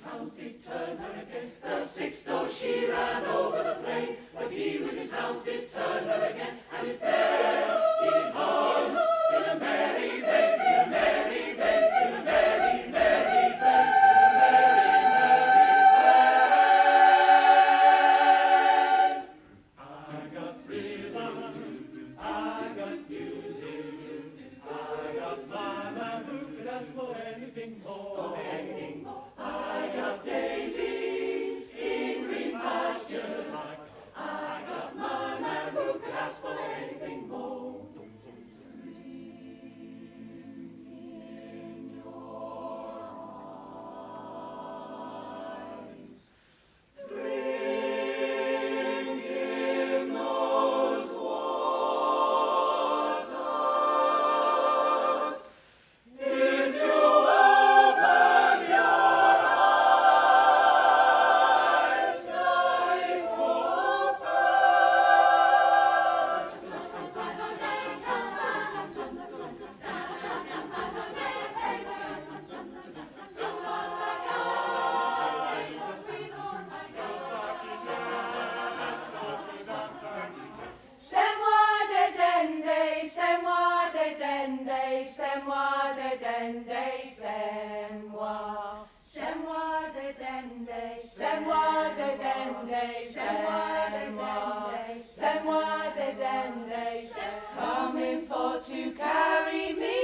his hounds did turn her again. The 6 doors she ran over the plain, but he with his hounds did turn her again. And it's there he did dance in a merry bed, in a merry bed, in a merry, merry bed, in a merry, merry bed. I got rhythm, I got music, I got mama who could ask for anything more. I got daisies in green pastures. I got my man who could ask for anything more. In your eyes, drink in those waters. If you open your eyes, night C'est-moi de dende, c'est-moi de dende, c'est-moi de dende, c'est-moi. C'est-moi de dende, c'est-moi de dende, c'est-moi de dende, c'est-moi de dende, coming for to carry me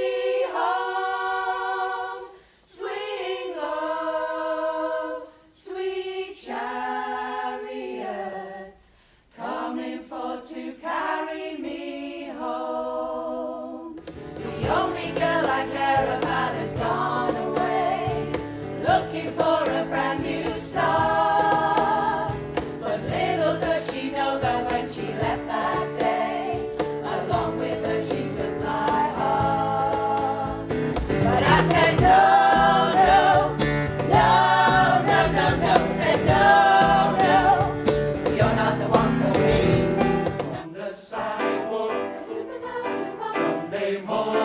home. Swing low, sweet chariot, coming for to carry me home. The only girl I care about has gone away, looking for a brand new start. But little does she know that when she left that day, along with her she took my heart. But I said no, no, no, no, no, no, said no, no, you're not the one for me. on the sidewalk, Sunday morning.